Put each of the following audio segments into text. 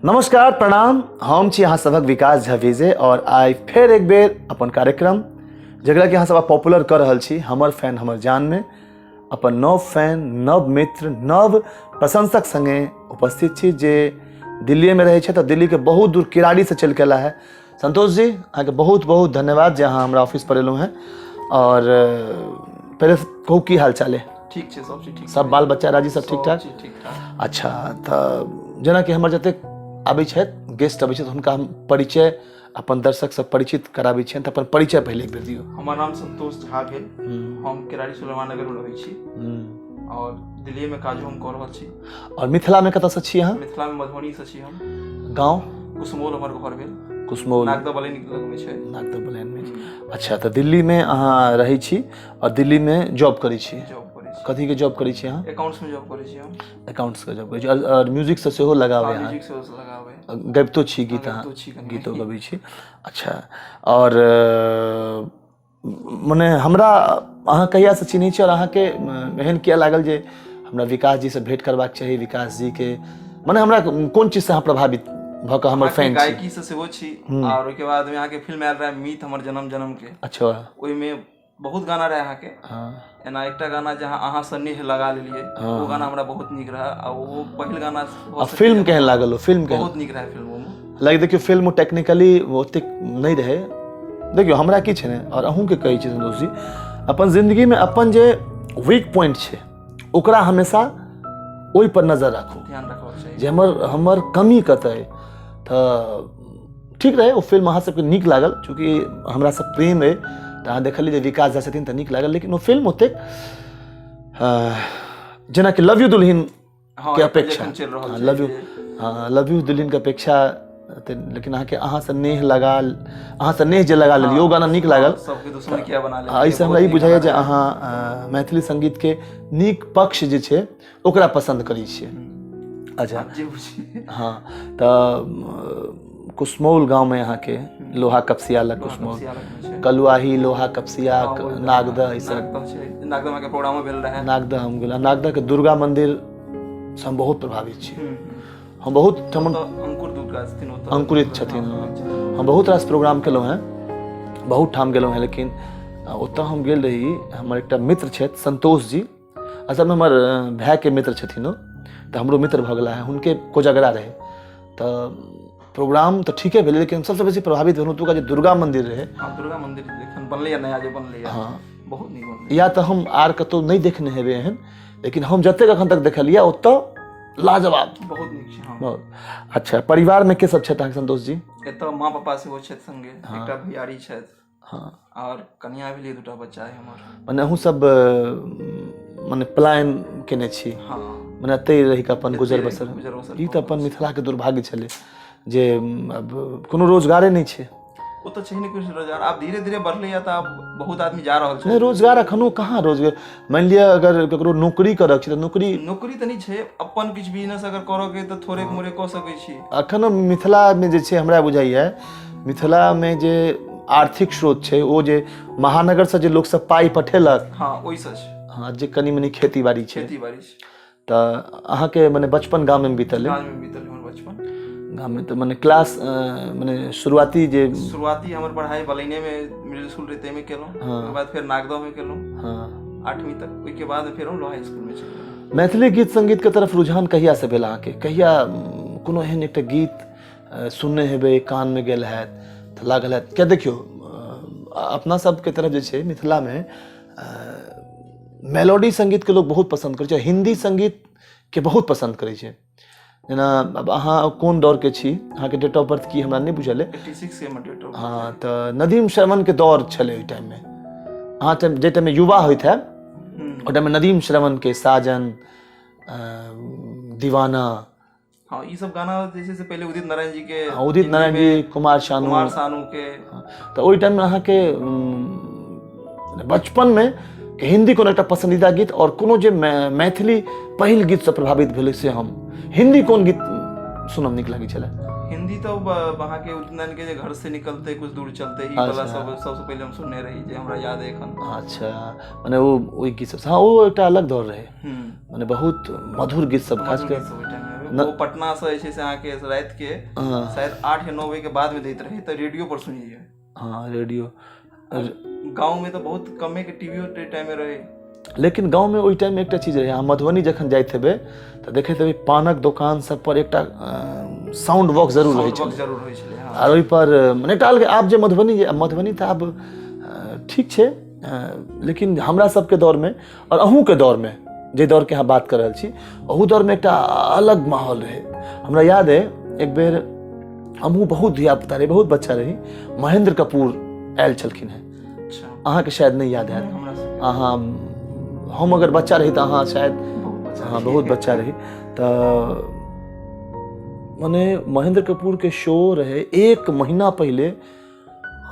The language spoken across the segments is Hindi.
नमस्कार प्रणाम, हम छी अहाँ सभक विकास झा विजय और आइ फेर एक बेर अपन कार्यक्रम जकरा कि अहाँ सब पॉपुलर कर रहल छी हमर फैन हमर जान में अपन नव फैन, नव मित्र, नव प्रशंसक संगे उपस्थित छी जे दिल्ली में रहे तो दिल्ली के बहुत दूर किराड़ी से चल के अला है। संतोष जी, अहाँ के बहुत बहुत धन्यवाद जे अहाँ हमरा ऑफिस पर एलहुँ हैं। और पहले कहू की हाल चाल है? ठीक छै, सब चीज ठीक, सब बाल बच्चा राजी सब ठीक ठाक? ठीक ठाक। अच्छा, तो जेना कि हमर जते आबै छथि गेस्ट आबै छथि हुनका हम परिचय अपन दर्शक से परिचित कराबै छियनि, तऽ अपन परिचय पहले एक बेर दियौ। हमर नाम संतोष झा भेल, हम किराड़ी सुलेमान नगर में रहै छी और दिल्ली में काज हम कर रहल छी। और मिथिला में कतऽ से छी अहाँ? मिथिला में मधुबनी से छी हम। गाँव? कुसमोल हमर घर भेल। कुसमोल नागदा बलेन लग में छै। नागदा बलेन में। अच्छा, तो दिल्ली में अहाँ रहै छी और दिल्ली में जॉब करै छी? जॉब करै छी। कथी के जॉब करै छी अहाँ? अकाउंट्स में जॉब करै छी हम। अकाउंट्स के जॉब करै छी और म्यूजिक से सेहो लगावे अहाँ? म्यूजिक से लगावे। गबितो छी गीत अहाँ? गीतो गबै छी। अच्छा, और मने हमरा अहाँ कहिया से चिन्है छी और अहाँ के एहन किया लागल जे हमरा विकास जी से भेंट करबाक चाही? विकास जी के मने हमरा कोन चीज से अहाँ प्रभावित भ के हमर फैन छी? गायकी से सेहो छी और ओके बाद में अहाँ के फिल्म आयल रहे मीत हमर जन्म के। अच्छा, ओइ में बहुत गाना रहे अहाँ के। हाँ, एना एकटा गाना जहाँ अहाँ से नेह लगा लेलिए, वो गाना हमरा बहुत नीक रहा और वो पहिल गाना। आ फिल्म केहन लागल? फिल्म केहन? बहुत नीक रहा फिल्म में। लाइक देखियो फिल्म टेक्निकली ओतेक नहीं रहे। देखियो हमरा की छै ने, और अहूँ के कहै छी संतोष जी, अपन जिंदगी में अपन जे वीक पॉइंट छै ओकरा हमेशा ओहि पर नजर राखू, ध्यान रखबाक चाही जे हमर कमी कतऽ है। तो ठीक रहे वो फिल्म अहाँ सबके नीक लागल, चूँकि हमरा से प्रेम है तो अहाँ देखलिए जे विकास झा छथिन तऽ नीक लागल। लेकिन वो फिल्म ओतेक जेना कि लव यू दुल्हन के अपेक्षा, लव यू दुल्हन के अपेक्षा, लेकिन अहाँ से नेह जे लगा लेलिए, वो गाना नीक लागल। सबके दुश्मन किया बना ले, ऐसे हमरा ई बुझाइए जे अहाँ मैथिली संगीत के नीक पक्ष जे छै ओकरा पसंद करै छियै। अच्छा, हाँ, तो कुसमौल गांव में यहाँ के लोहा कपसिया लग कुसमौल, कलुआही, लोहा कपसिया, नागदा, ई सब नागदा में के प्रोग्राम भेल रहे। नागदा हम गेल, नागदा के दुर्गा मंदिर से हम बहुत प्रभावित छी। हम बहुत अंकुर दुर्गा छथिन, अंकुरित छथिन। हम बहुत रास प्रोग्राम केलहुँ हैं, बहुत ठाम गेलहुँ हैं, लेकिन ओतऽ हम गेल रही। हमर एकटा मित्र छथि संतोष जी, असल में हमर भाई के मित्र छथिन ओ, तो हमरो मित्र भऽ गेला है। हुनके कोजगरा रहे तो प्रोग्राम तो ठीके भेलै, लेकिन सबसे बेसी प्रभावित भेलहुँ ओतुका जे दुर्गा मंदिर रहे। दुर्गा मंदिर एखन बनलै नया जे बनलै, हाँ, बहुत नीक बनलै। या तो हम आर कतौ नहीं देखने हेबै एहन, लेकिन हम जतेक अखन तक देखलिए ओतऽ लाजवाब, बहुत नीक छै। बहुत अच्छा। परिवार में के सब छथि अहाँके संतोष जी? एतऽ माँ पापा सेहो छथि संगे, एकटा भैयारी छथि, हाँ, और कन्या भेलिए, दूटा बच्चा है हमर। मने अहूँ सब मने पलायन केने छी? हाँ, मने एतै रहि कऽ अपन गुजर बसर। ई तऽ अपन मिथिला के दुर्भाग्य छलै जे अब कोनो रोजगारे नहीं छै। वो तो चाहिए कुछ रोजगार, आप धीरे धीरे बढ़ले या तो आप बहुत आदमी जा रहा है। नहीं, रोजगार अखनो कहाँ रोजगार। मान लिया अगर ककरो नौकरी करक छै तऽ नौकरी तऽ नहीं छै, अपन किछ बिजनेस अगर करोगे तो थोड़े मोरे कऽ सकै छी। अखन मिथिला में जे छै हमरा बुझाइए, मिथिला में जे आर्थिक स्रोत छै ओ जे महानगर से जे लोग सब पाई पठेलक, हाँ ओहि से छै। हाँ, जे कनी मनी खेती बाड़ी छै, खेती बाड़ी छै। तऽ अहाँ के मने बचपन गाँव में बीतल है? गाँव में बीतल हमर बचपन। गाँव में तो मने क्लास मने शुरुआती हमर पढ़ाई बलैने में मिडिल स्कूल रहते में केलहुँ, ओकर बाद फिर नागदा में केलहुँ, हाँ, 8वीं तक। ओके बाद फिर हम लोहा स्कूल में चलि गेलहुँ। मैथिली गीत संगीत के तरफ रुझान कहिया से भेल अहाँके? कहिया कोनो एहन एकटा गीत सुनने हेबै, कान में गेल हैत तऽ लागल हैत? क्या देखियो अपना सब के तरफ जे छै मिथिला में मेलोडी संगीत के लोग बहुत पसंद करै छै, हिंदी संगीत के बहुत पसंद करै छै। जेना अब अहाँ कोन दौर के छी, अहाँ के डेट ऑफ बर्थ की हमरा नहीं बुझल है। 86 के हमर डेट ऑफ बर्थ। हाँ, तो नदीम श्रवण के दौर छलै ओइ टाइम में। अहाँ जे टाइम में युवा होइत है ओइ टाइम में नदीम श्रवण के साजन, दीवाना, हाँ, ये सब गाना जैसे से पहले उदित नारायण जी के, उदित नारायण जी, कुमार शानू के। तो ओइ टाइम में अहाँ के बचपन में हिंदी कोनो एकटा पसंदीदा गीत और कोनो जे मैथिली पहिल गीत से प्रभावित भेलै से हम हिंदी कोन गीत सुनम नीक लागै छलै? हिंदी तो वहाँ के उदित नारायण के घर से निकलते कुछ दूर चलते ही वाला सबसे पहले हम सुनने रही, जे हमरा याद है एखन। अच्छा, माने वो ओइ गीत सब, हाँ, वो एकटा अलग दौर रहे, माने बहुत मधुर गीत सब, खास कर वो पटना से जे छै से अहाँके रात के शायद 8 या 9 बजे के बाद में दैत रहे तो रेडियो पर सुनिए। हाँ रेडियो। गाँव में तो बहुत कमे के टीवी टाइम में रहे, लेकिन गाँव में ओहि टाइम में एकटा चीज रहे, अहाँ मधुबनी जखन जाइत हेबै तऽ देखैत हेबै पानक दोकान सब पर एकटा साउंड बॉक्स जरूर रहै छलै। और ओहि पर मने एकटा अलग, आब जे मधुबनी तऽ आब ठीक छै, लेकिन हमरा सबके दौर में और अहूँ के दौर में, जे दौर के अहाँ बात कर रहल छी, ओहू दौर में एकटा अलग माहौल रहे। हमरा याद है एक बेर हमहूँ बहुत धियापुता रही, बहुत बच्चा रही, महेंद्र कपूर आयल छलखिन हैं। अहाँ के शायद नहीं याद हैत, अहाँ हम अगर बच्चा रही तो अहाँ शायद हाँ बहुत बच्चा रही, तो माने महेंद्र कपूर के शो रहे 1 महीना पहले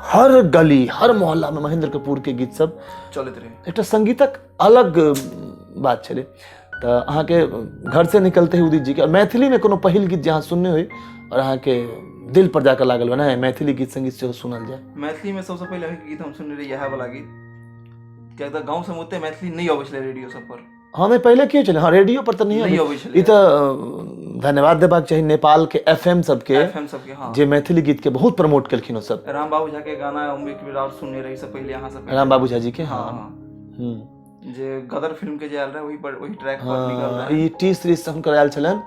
हर गली हर मोहल्ला में महेंद्र कपूर के गीत सब चलते रहे। एक संगीतक अलग बात छे। तो अहाँ के घर से निकलते ही उदित जी के और मैथिली में कोनो पहिल गीत जहाँ सुनने हुई और अहाँ के दिल पर जाकर लागल बना है मैथिली गीत संगीत से सुनल जाए। मैथिली में सबसे पहले गीत हम सुनने रही यह वाला गीत, क्या तो गांव से ओते मैथिली नहीं अबै छले रेडियो सब पर। हाँ नहीं पहले क्यों चले, हाँ रेडियो पर तो नहीं अबै छले। ई तो धन्यवाद देबाक चाहिए नेपाल के एफएम सबके हाँ जे मैथिली गीत के बहुत प्रमोट केलखिन। सब राम बाबू झा के गाना एक बेर और सुनने रही से पहले अहाँ सब राम बाबू झा जी के। हाँ जे गदर फिल्म के जे आयल रहे वही ट्रैक पर निकल रहा है। ई टी सीरीज से हुनकर आयल छलन,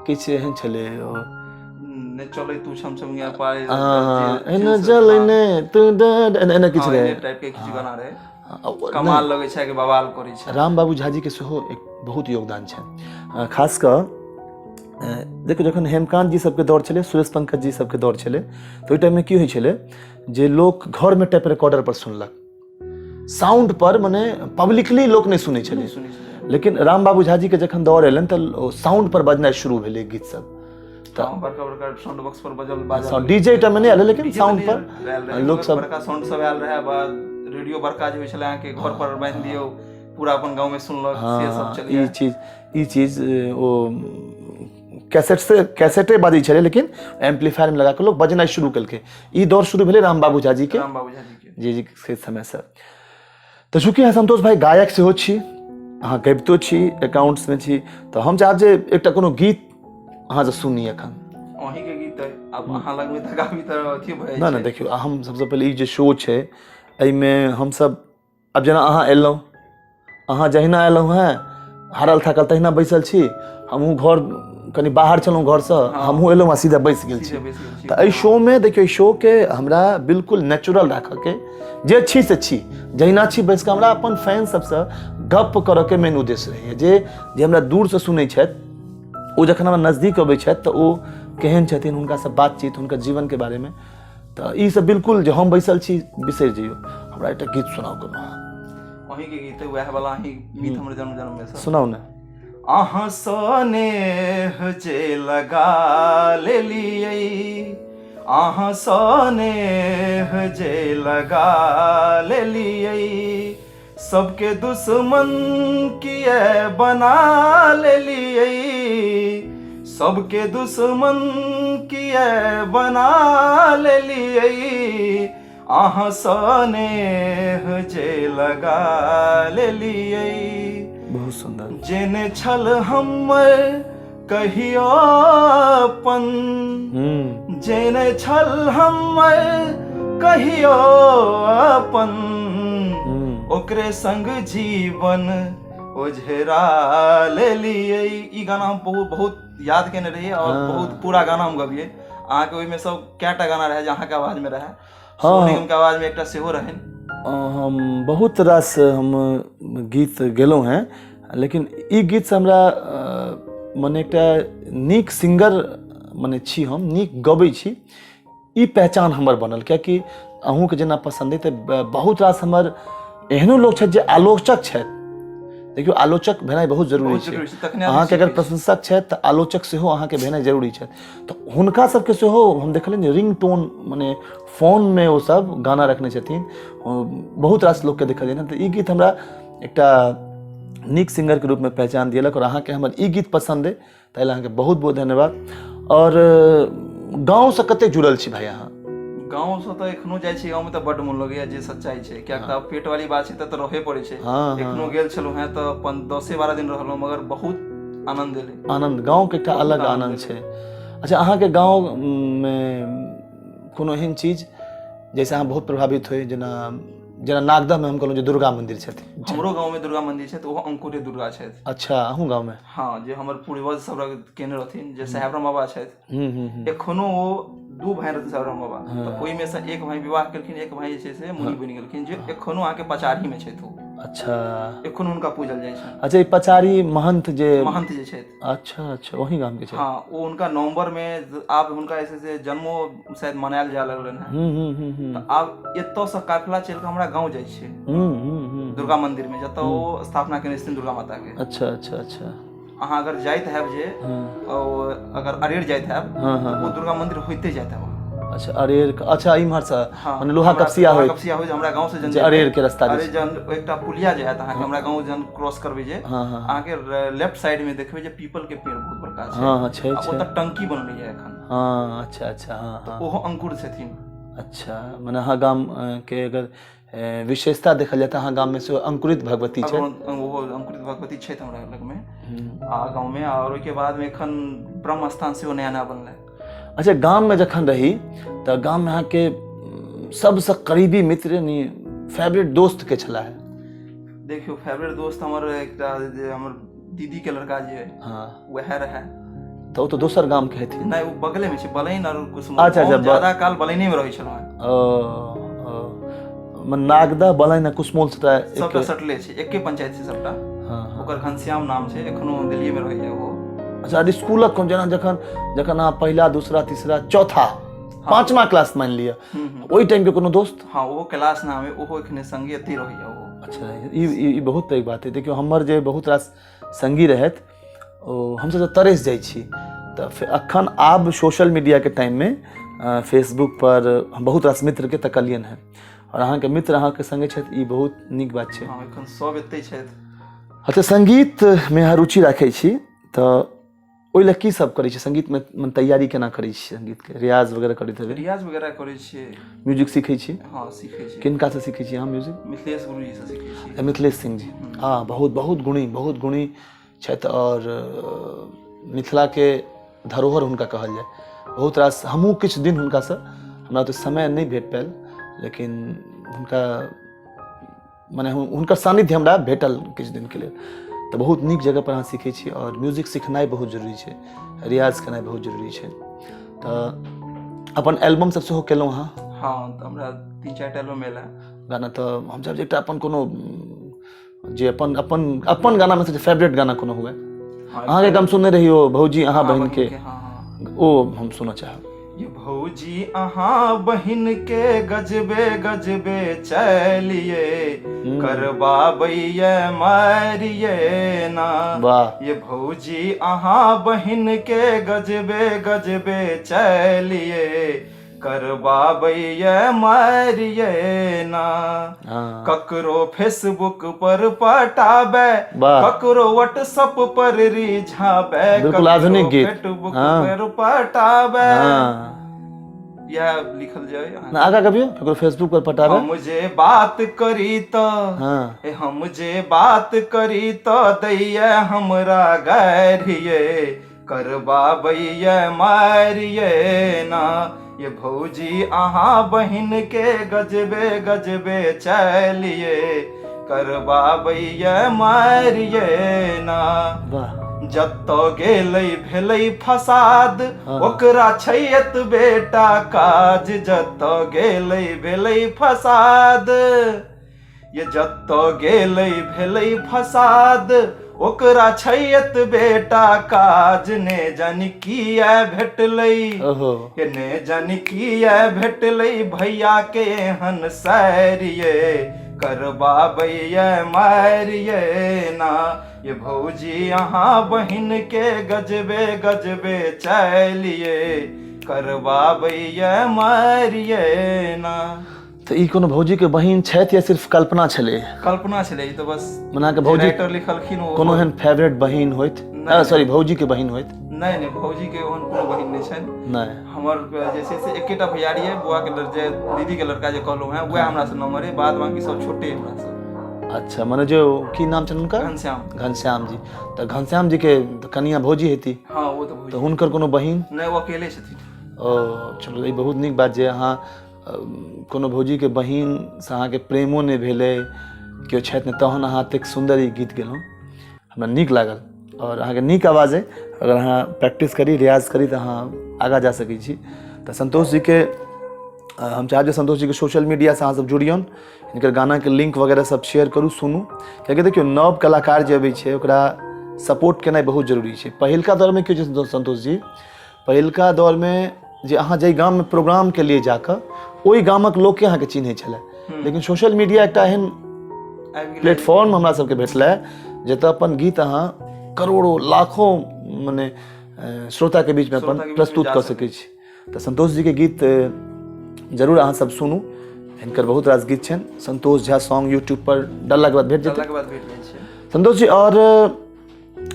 किछ एहन छले ने चले तू छम छम या पाए एना चले ने तू डड एना किछ रहे टाइप के किछ गाना रहे, कमाल लगे छै कि बवाल करे छै। राम बाबू झा जी के सेहो एक बहुत योगदान छै, खास कर देखो जखन हेमकांत जी सबके दौर छले, सुरेश पंकज जी सबके दौर छले, तो ओइ टाइम में की होइ छले जे लोग घर में टेप रिकॉर्डर पर सुनलक, साउंड पर माने पब्लिकली लोग नहीं सुनै छले। लेकिन राम बाबू झा जी के जखन दौर एलन तो साउंड पर बजना शुरू भेलै गीत सब, बड़का साउंड बॉक्स पर बजल डीजे टाइम में नहीं आले, लेकिन साउंड पर लोग सब बड़का साउंड सब आयल रहे। बाद रेडियो बड़का जे होइ छले अहाँ के घर पर बांध दियौ पूरा अपन गांव में सुनलक से सब चलिए। ई चीज ओ कैसेटे बाजी छले, लेकिन एम्पलीफायर में लगा के लोग बजना शुरू केलके। ई दौर शुरू भेलै राम बाबू झा जी के जी के समय से। तो चूँकि अहाँ संतोष भाई गायक सेहो छी, अहाँ गबितो छी, अकाउंट्स में छी, तो हम चाहब जे एकटा कोनो गीत अहाँ से सुनी एखन। अहीं के गीत है, अब अहाँ लग में त गाबी त अथी भए छै। ना देखियो हम सबसे पहले ई जे शो छै एहि में हम सब अब जेना अहाँ एलौं, अहाँ जहिना एलौं हैं हारल थाकल तहिना बैसल छी, हमहूँ घर कनी बाहर छलौं घर से, हमहूँ एलौं आ सीधा बैस गेल छी। तो एहि शो में देखियो शो के हमरा बिल्कुल नेचुरल राखऽ के, जे छी से छी, जहिना छी बैस के हमरा अपन फैन सबसे गप करऽ के मेन उद्देश्य रहैए। जे हमरा दूर से सुनै छथि ओ जखन हमरा नजदीक अबै छथि तऽ ओ केहन छथिन, हुनका से बातचीत, हुनकर जीवन के बारे में, तो ई सब बिल्कुल जे हम बैसल छी बिसरि जइयो। हमरा एकटा गीत सुनाउ कोनो अहीं के गीत है वह वाला अहीं गीत हमर जन्म में सुनाउ ना। अहाँ सनेह जे लगा लेलियै, अहाँ सनेह जे लगा लेलियै, सबके दुश्मन किए बना लेलियै, सबके दुश्मन किए बना लेलियै, अहाँ सनेह जे लगा लेलियै। बहुत सुंदर। जेने छल हमर कहियो अपन, जेने छल हमर कहियो अपन, ओकरे संग जीवन ओझेरा लेलियै। ई गाना हम बहुत याद केने रहिए और बहुत पूरा गाना हम गबिए। अहाँ के ओहि में सब कैटा गाना रहे जे अहाँ के आवाज में रहे, सोनू निगम के आवाज में एकटा सेहो रहे। हम बहुत रास हम गीत गेलहुँ हैं, लेकिन ई गीत से हमरा मने एकटा नीक सिंगर मने छी, हम नीक गबै छी, ई पहचान हमर बनल। कियाकि अहूँ के जेना पसंद है तो बहुत रास हमर एहनो लोग छथि जे आलोचक छथि। देखियो आलोचक भेनाइ बहुत जरूरी छै। अहाँ के अगर प्रशंसक छथि तऽ आलोचक सेहो अहाँ के भेनाइ जरूरी छै। तो हुनका सबके सेहो हम देखलियनि रिंग टोन मने फोन में वो सब गाना रखने छथिन, बहुत रास लोग के देखलियै ना। तो ई गीत हमरा एकटा नीक सिंगर के रूप में पहचान दिलक और अहाँ के हमर ई गीत पसंद है ताहि अहाँ के बहुत बहुत धन्यवाद। और गाँव से कते जुड़ल छी भाई अहाँ? गाँव से तो एखनो जाइ छी, गाँव में तो बड मन लगैया, जे सच्चाई छै। क्या पेट वाली बात छै तो रहे पड़े छै। एखनो गेल छलहुँ हैं तो 10-12 दिन रहलहुँ, मगर बहुत आनंद ले। आनंद गाँव के एकटा अलग आनंद छै। अच्छा, अहाँके गाँव में कोनो एहन चीज जैसे अहाँ बहुत प्रभावित होय, जेना जेना नागदा में हम कहलहुँ जे दुर्गा मंदिर छथिन। हमरो गाँव में दुर्गा मंदिर छै, तो वो अंकुरे दुर्गा छै। अच्छा, अहूँ गाँव में? हाँ, जे हमर पूर्वज सब केने रहथिन, जे साहेबराम बाबा छथि, एखनो वो 2 भाई रहथिन साहेबराम बाबा, तो ओहि में से एक भाई विवाह केलखिन, एक भाई जे छै से मुनि बनि गेलखिन, जे एखनो आके पचारी में छै। तो अच्छा, एखनो हुनका पूजल जाइ छै। अच्छा, ई पचारी महंत जे छै। अच्छा अच्छा, वही गाँव के छै। हाँ, वो उनका नवंबर में आब हुनका ऐसे से जन्मो शायद मनायल जा लगलन है। तो आब एतौ से काफिला चल के हमरा गाँव जाइ छै, दुर्गा मंदिर में, जतऽ वो स्थापना केने छथिन दुर्गा माता के। अच्छा अच्छा अच्छा। अहाँ अगर जाइत हैब जे, अगर अरेर जाइत हैब, तो वो दुर्गा मंदिर होइते जाइत हैब। अच्छा, अरेर, अच्छा, इम्हर से माने लोहा कपसिया होय, हमरा गांव से जन अरेर के रास्ता अरे जन एकटा पुलिया जे है, अहाँ के हमरा गांव जन क्रॉस करबे जे, अहाँ के लेफ्ट साइड में देखबे जे पीपल के पेड़ बहुत बड़का छै। हां छै छै, ओतऽ टंकी बनलै है एखन। हां, अच्छा अच्छा, हां, ओहो अंकुर छथिन। अच्छा, माने अहाँ गाम के अगर विशेषता देखल जाए तो अहाँ गाम में से अंकुरित भगवती छै। वो अंकुरित भगवती छै हमरा लग में आ गांव में, और ओके बाद में एखन ब्रह्म स्थान से नया नया बनलै। अच्छा, गाम में जखन रही तो गाम में अहाँ के सबसे करीबी मित्र नी फेवरेट दोस्त के छला है? देखियो, फेवरेट दोस्त हमर एकटा जे हमर दीदी के लड़का जे हां वह रहे। तो दोसर गाम के हेथिन? नहीं, वो बगले में छै, बलैन और कुसुम। अच्छा अच्छा, ज्यादा काल बलैने में रहै छलौ। नागदा, बलैन आ कुसमोल सबटा सटले छै, एके पंचायत छै सबटा। हां, ओकर घनश्याम नाम छै, एखनो दिल्ली में रहै है वो। अच्छा, स्कूलक कोन जेना जखन अहाँ पहिला, दूसरा, तीसरा, चौथा, पांचवा क्लास मान लिया, ओई टाइम के कोनो दोस्त? हां, वो क्लास नाम है, ओहो एखने संगी एते रहै है वो। अच्छा, ई बहुत पैघ बात है। देखियो, हमर जे बहुत रास संगी रहत, हमसब तऽ तरस जाइ छी, तऽ अखन आब सोशल मीडिया के टाइम में फेसबुक पर हम बहुत रास मित्र के तकलियन है, और अहाँ के मित्र अहाँ के संगे छथि, ई बहुत नीक बात छै। हां, एखन सब एते छथि। अच्छा, संगीत में अहाँ रुचि राखै छी, तऽ ओइ ला की सब करै छी? संगीत में तैयारी केना करै छी? संगीत के रियाज वगैरह करैत हेबै? रियाज वगैरह करै छी। म्यूजिक सीखै छी? हां, सीखै छी। किनका से सीखै छी अहाँ म्यूजिक? मिथिलेश गुरुजी से सीखै छी। मिथिलेश सिंह जी, हाँ, बहुत बहुत गुणी छथि, और मिथिला के धरोहर हुनका कहल जाय। बहुत रास हमहूँ किछु दिन हुनका से, हमरा तो समय नहीं भेट पायल, लेकिन हुनका माने हुनकर सानिध्य हमरा भेटल किछु दिन के लिए। तो बहुत नीक जगह पर अहाँ सीखै छी, और म्यूजिक सीखनाइ बहुत जरूरी छै, रियाज केनाइ बहुत जरूरी छै। तो अपन एल्बम सब सेहो केलहुँ अहाँ? हाँ, तो हमरा 3-4 एल्बम एला गाना। तो हम सब एकटा अपन कोनो जे अपन गाना में से फेवरेट गाना कोनो हुए अहाँ के? हम सुनने रहियो भौजी अहाँ बहन के, ओ हम सुनना चाहब। ये भौजी अहाँ बहिन के गजबे गजबे चलिए, करबाबैये मारिए ना। वाह। ये भौजी अहाँ बहिन के गजबे गजबे चलिए, करबाबैये मारिए ना। ककरो फेसबुक पर पटाबे, ककरो व्हाट्सएप पर रिझाबे, बिल्कुल आधुनिक गीत, फेसबुक पर पटाबे। यह लिखल जाए आगा कभी ककरो फेसबुक पर पटाबे। हम जे बात करी तो हम जे बात करी तो दैये हमरा गारिये, करबाबैये मारिये ना। ये भौजी अहाँ बहिन के गजबे गजबे चलिए, करबाबैये मारिये ना। जत्तो गेलै भेलै फसाद, ओकरा छैत बेटा काज। जत्तो गेलै भेलै फसाद, ये जत्तो गेलै भेलै फसाद, ओकरा छैत बेटा काज। ने जानी किया भेटलै, ने जानी किया भेटलै भैया के एहन सारिये, करबाबैये मारिये ना। ये भौजी अहाँ बहिन के गजबे गजबे चलिए, करबाबैये मारिये ना। तो ई कोनो भौजी के बहिन छथि या सिर्फ कल्पना छलै? कल्पना छलै, ई तो बस मना के भौजी राइटर लिखलखिन। कोनो एहन फेवरेट बहिन होइत? सॉरी, भौजी के बहिन होइत? नहीं, भौजी के ओहन कोनो बहिन नहीं छै। नहीं, हमर जे छै से एकेटा भैयारी है, बुआ के जे दीदी के लड़का जे कहलहुँ हैं, वह हमरा से नंबर है, बाद बाकी सब छोटे हमरा से। अच्छा मने जो की नाम छन उनका? घनश्याम। घनश्याम जी। तो घनश्याम जी के कनिया भौजी हेती? हाँ वो तो भौजी। तो हुनकर कोनो बहिन? नहीं वो अकेले छथिन। ओ चलो ई बहुत नीक बात जे अहाँ कोनो भौजी के बहिन से अहाँके प्रेमो नहि भेलै केओ छथि नहि तहन अहाँ एतेक सुन्दर ई गीत गेलहुँ हमरा नीक लागल और अहाँके नीक आवाज अइ अगर अहाँ प्रैक्टिस करी रियाज करी तऽ अहाँ आगाँ जा सकै छी। तऽ संतोष जी के हम चाहब जे संतोष जी के सोशल मीडिया से अहाँ सब जुड़ियौन हिनकर गाना के लिंक वगैरह सब शेयर करू सुनू कियाकि देखियौ नव कलाकार जे अबै छै ओकरा सपोर्ट केनाइ बहुत जरूरी छै। पहिलका दौरमे की होइ छै संतोष जी पहिलका दौरमे जे अहाँ जाहि गाममे प्रोग्राम के लिए जाकऽ ओहि गामक लोकके अहाँके चिन्है छलै लेकिन सोशल मीडिया एकटा एहन प्लेटफॉर्म हमरा सबके भेटलै जतऽ अपन गीत अहाँ करोड़ों लाखों मने श्रोता के बीच में अपन प्रस्तुत कर सकै छी। तऽ संतोष जी के गीत जरूर अहाँ सब सुनू हिनकर बहुत रास गीत छनि संतोष झा सॉन्ग यूट्यूब पर डाललाके बाद भेट जेतै। संतोष जी और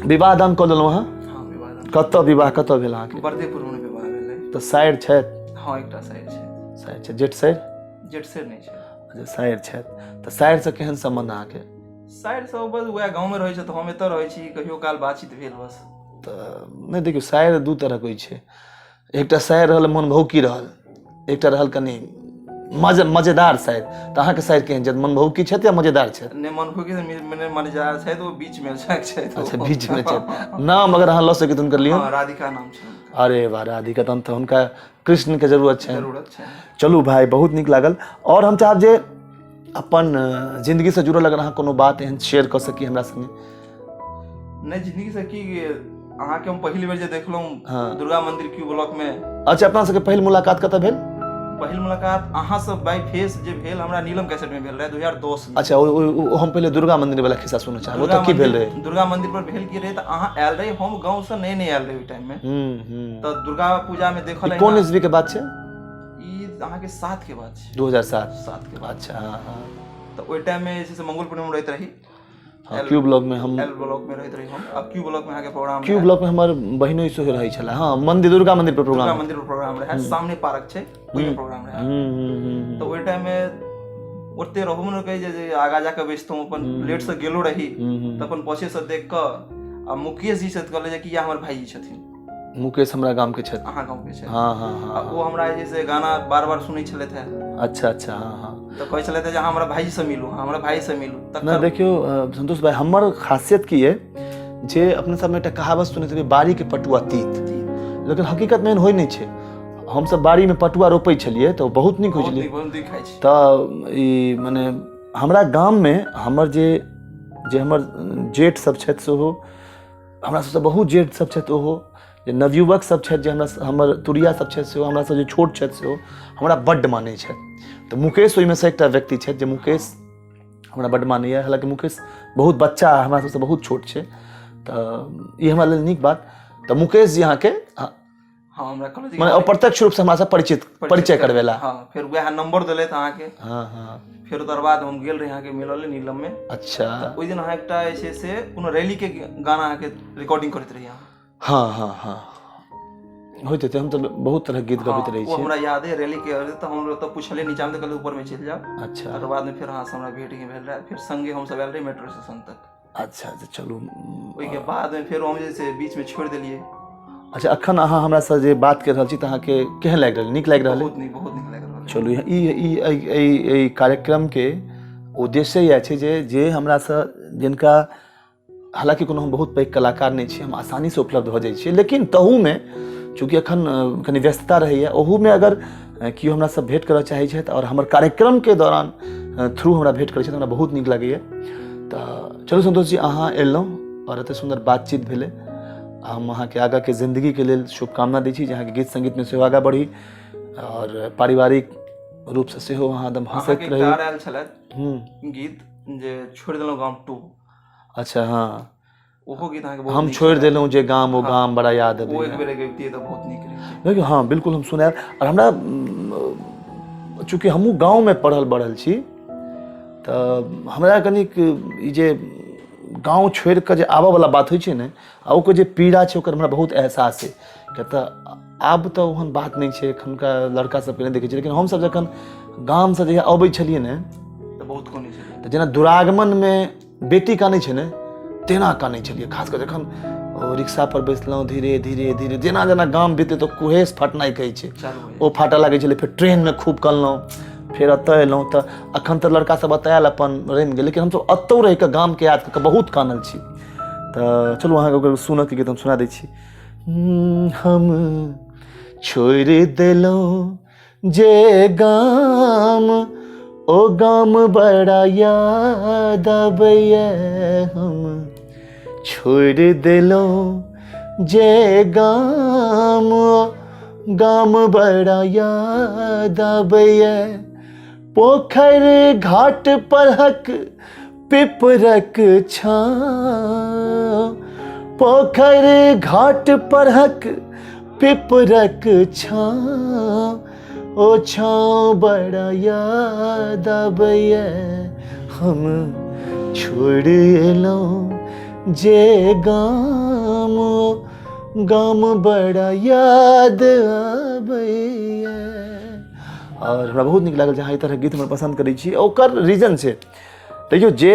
विवाह दान कऽ देलहुँ अहाँ? कतऽ विवाह कतऽ भेल अहाँके? बरदेपुर में विवाह भेलै। तऽ साइर छथि? हाँ एकटा साइर छै। साइर छै जेठ साइर? जेठ साइर नहीं छै। अच्छा साइर छथि। तऽ साइर से केहन संबंध अहाँके? साइर से बस वएह गाँव में रहै छै तऽ हम एतऽ रहै छी कहियो काल बातचीत भेल बस। तऽ नहि देखियौ साइर दू तरहक होइ छै एकटा साइर रहल मनभौकी रहल एकटा रहल कनि मजेदार साइर। तऽ अहाँके साइर केहन छथि मनभौकी छथि या मजेदार छथि? नहि मनभौकी से मजेदार छथि वो बीच में छथि। अच्छा बीच में छथि। नाम अगर अहाँ लऽ सकै तऽ हुनकर लियौ? राधिका नाम छै। अरे वाह राधिका तहन तऽ हुनका कृष्ण के जरूरत छै। छै। चलू भाई बहुत नीक लागल और हम चाहब जे अपन जिंदगी से जुड़ल अगर अहाँ कोनो बात एहन शेयर कऽ सकी हमरा संगे? नहीं जिंदगी से की अहाँके हम पहिल बेर जे देखलहुँ दुर्गा मंदिर क्यू ब्लॉक में। अच्छा अपना सबके पहिल मुलाकात कतऽ भेल? पहिल मुलाकात अहाँ सब बाय फेस जे भेल हमरा नीलम कैसेट में भेल रहे 2010 में। अच्छा ओ हम पहले दुर्गा मंदिर वाला खिस्सा सुनना चाहब ओतऽ की भेल रहे? दुर्गा मंदिर पर भेल की रहे तऽ अहाँ आयल रहे हम गांव से नहीं आयल रहे ओइ टाइम में। तऽ दुर्गा पूजा में देखल कोन ईस्वी के बात छै? ई अहाँके 7 के बात छै। 2007 के बाद। अच्छा हां हां। तऽ ओइ टाइम में जैसे मंगलपुर में रहैत रही। क्यू ब्लॉक में हम एल ब्लॉक में रहैत रही हम। अब क्यू ब्लॉक में आके प्रोग्राम क्यू ब्लॉक में हमर बहिनो इसो रहै छला। हां मंदिर दुर्गा मंदिर पर प्रोग्राम। दुर्गा मंदिर पर प्रोग्राम रहे सामने पार्क छै ओइ में प्रोग्राम रहे। तो ओइ टाइम में ओते रहू न कहि जे आगा जाके बैसतौ अपन लेट से गेलो रही त अपन पछे से देख क आ मुकेश जी से कहले जे कि या हमर भाई छथिन। मुकेश हमरा गांव के छथि। अहाँ गांव के छथि? हां हां हां। वो हमरा जैसे गाना बार-बार सुनै छले थे। अच्छा अच्छा हां हां। तो कहै छले थे जे हमरा भाई से मिलू हमरा भाई से मिलू। ना देखियो संतोष भाई हमर खासियत की है जे अपने सब में एकटा कहावत सुनै छलियै बाड़ी के पटुआ तीत लेकिन हकीकत में एहन होय नै छै। हम सब बाड़ी में पटुआ रोपै छलियै तऽ बहुत नीक होइ छलै। बहुत नीक खाइ छै। तऽ ई माने हमरा गाम में हमर जे हमर जेठ सब छथि सेहो हमरा सबसँ बहुत जेठ सब छथि ओहो जे नवयुवक सब छथि जे हमर तुरिया सब छथि सेहो हमरा सब जे छोट छथि सेहो हमरा बड्ड मानै छथि। तऽ मुकेश ओहिमे से एकटा व्यक्ति छथि जे मुकेश हमरा बड्ड मानैए हालांकि मुकेश बहुत बच्चा हमरा सबसँ बहुत छोट छै तऽ ई हमरा लेल नीक बात। तऽ मुकेश जी अहाँके हां हमरा कहल जे माने अप्रत्यक्ष रूप से हमरा से परिचय करवेला। हां फिर वह नंबर देले था अहाँके। हां हां। फिर ओकर बाद हम गेल रही अहाँके मिलल नीलम में। अच्छा तऽ ओइ दिन अहाँ एकटा ऐसे से कोनो रैली के गाना अहाँके रिकॉर्डिंग करैत रही अहाँ। हां हां हां होते थे हम तो बहुत तरह गीत गबैत रही छी। वो हमरा याद है रैली के तो हम लोग तो पूछले नीचा में कहले ऊपर में चल जाओ। अच्छा और बाद में फिर हां हमरा भेट के भेल रहा फिर संगे हम सब आयल रही मेट्रो स्टेशन तक। अच्छा अच्छा चलू ओइ के बाद में फिर हम जैसे बीच में छोड़ देलिए। अच्छा अखन अहाँ हमरा से जे बात कर रहल छी त अहाँ के केहन लाग रहल? नीक लाग रहल? बहुत नीक लाग रहल। चलू ई कार्यक्रम के उद्देश्य यह छै जे हमरा से जिनका हालांकि कोनो हम बहुत पैघ कलाकार नहीं छी हम आसानी से उपलब्ध हो जाइ छी लेकिन तहू में चूँकि अखन कनि व्यस्तता रहैया ओहू में अगर केओ हमरा से भेंट करऽ चाहै छथि और हमर कार्यक्रम के दौरान थ्रू हमरा भेंट करै छथि हमरा बहुत नीक लागैया। तऽ चलू संतोष जी अहाँ एलहुँ और एते सुंदर बातचीत भेलै हम अहाँ के आगा के जिंदगी के लेल शुभकामना दै छी जे अहाँ के गीत संगीत में सेहो आगा बढ़ी और पारिवारिक रूप से सेहो अहाँ एकदम हंसैत रही। अहाँके आयल छलै गीत जे छोड़ देलहुँ गाम 2। अच्छा हाँ ओहो गीत अहाँके बहुत हम छोड़ देलहुँ जे गाम ओ गाम बड़ा याद अबै। वो एक बेर गबतियै तऽ बहुत नीक रहै। देखियो हाँ बिल्कुल हम सुनायब और हमरा चूँकि हमहूँ गाँव में पढ़ल बढ़ल छी तऽ हमरा कनिक ई जे गाँव छोड़ के जे आबऽ वाला बात होइ छै ने आ ओकर जे पीड़ा छै ओकर हमरा बहुत एहसास है किया तऽ आब तऽ ओहन बात नहीं छै एखनका लड़का सबके नहीं देखै छै लेकिन हमसब जखन गाम से जे अबै छलियै ने तऽ बहुत कोनी छलै तऽ जेना दुरागमन में बेटी कानै छै ने तेना कानै छलियै, खास कर जखन रिक्शा पर बैसलहुँ धीरे धीरे धीरे जेना जेना गाम बीते तो कुहेस फाटनाइ कहै छै ओ फाटऽ लागै छलै। फेर ट्रेन में खूब कनलहुँ, फेर एतऽ एलहुँ तऽ अखन तऽ लड़का सब बतायल अपन रमि गेल, लेकिन हमसब एतौ रहि कऽ गाम के याद कऽ बहुत कानल छी। तऽ चलू अहाँके सुनऽ के गीत हम सुना दै छी। हम छोड़ि देलहुँ जे गाम ओ गाम बड़ा याद आबैए, हम छोड़ि देलहुँ जे गाम गाम बड़ा याद आबैए, पोखरि घाट परहक पिपरक छाँव, पोखरि घाट परहक पिपरक छाँव, ओ छाँव बड़ा याद आबैए, हम छोड़ि एलहुँ जे गाम गाम बड़ा याद आबैए। और हमरा बहुत नीक लागल जे अहाँ ई तरह गीत हमरा पसंद करै छी। ओकर रीजन छै, देखियौ जे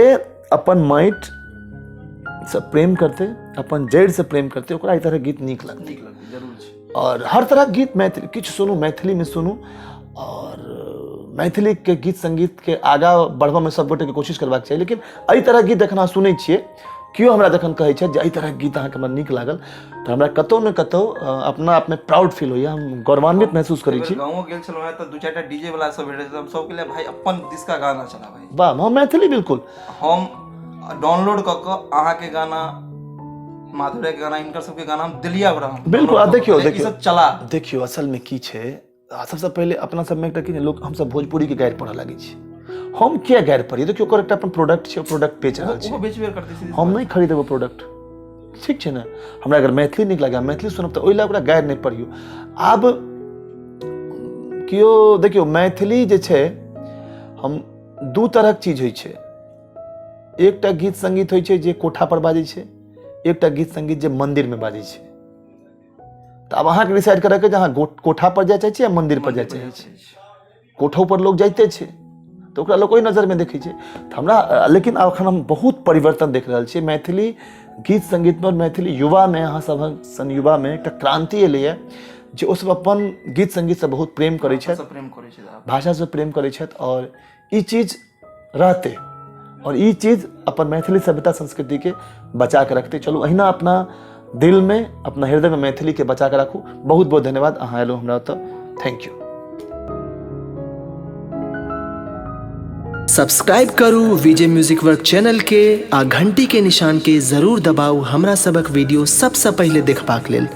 अपन माटि से प्रेम करते, अपन जड़ि से प्रेम करते, ओकरा ई तरह गीत नीक लगतै जरूर छै। और हर तरह के गीत मैथिली किछु सुनू, मैथिली में सुनू, और मैथिली के गीत संगीत के आगा बढ़बा में सब गोटे के कोशिश करबाक चाही। लेकिन एहि तरह गीत जखन अहाँ सुनै छियै, केओ हमरा जखन कहै छै जे एहि तरह गीत अहाँके हमरा नीक लागल, तऽ हमरा कतौ ने कतौ अपना आप में प्राउड फील होइए, हम गौरवान्वित महसूस करै छी। गाँवो गेल छलहुँ हैं तऽ 2-4टा डीजे वाला सब भेटै छै, हम सबके लिए भाई अपन दिस का गाना चला भाई, वाह हम मैथिली बिल्कुल हम डाउनलोड कऽ कऽ अहाँके गाना, माधुर्य के गाना, इनकर सबके गाना हम दिलिया बड़ा बिल्कुल। देखियो ई सब चला, देखियो असल में की छै, सबसे पहले अपना सब में एकटा की लोग हम सब भोजपुरी के गारि पढ़ऽ लागे छी। हम क्या गारि पढ़िए, देखियो ओकर एकटा अपन प्रोडक्ट छै, प्रोडक्ट बेच रहल छै, वो बेचबे करते छी, हम नहीं खरीदे वो प्रोडक्ट, ठीक छै ने। हमरा अगर मैथिली नीक लागे, मैथिली सुनब, तऽ ओहि लए ओकरा गारि नहीं पढ़ियो। आब केओ देखियो मैथिली जे छै, हम दू तरहक चीज होइ छै, एकटा गीत संगीत होइ छै जे कोठा पर बाजै छै, एकटा गीत संगीत जे मंदिर में बाजै छै। तऽ आब अहाँके डिसाइड करऽ के जे अहाँ कोठा पर जाय चाहै छी या मंदिर पर जाय चाहै छी। कोठो पर लोग जाइते छै तऽ ओकरा लोग ओहि नजर में देखै छै। तऽ हमरा लेकिन अखन हम बहुत परिवर्तन देख रहल छियै मैथिली गीत संगीत में, मैथिली युवा में, अहाँ सभक सन युवा में एकटा क्रांति एलैए जे ओ सब अपन गीत संगीत से बहुत प्रेम करै छथि, भाषा से प्रेम करै छथि, और ई चीज रहते, और ई चीज अपन मैथिली सभ्यता संस्कृति के बचा के रखते। चलू अहिना अपना दिल में, अपना हृदय में मैथिली के बचा के राखू। बहुत बहुत धन्यवाद अहाँ एलहुँ हमरा ओतऽ, थैंक यू। सब्सक्राइब करू विजय म्यूजिक वर्क चैनल के आ घंटी के निशान के जरूर दबाऊ हमरा सबक वीडियो सबसे पहले देखबाक लेल।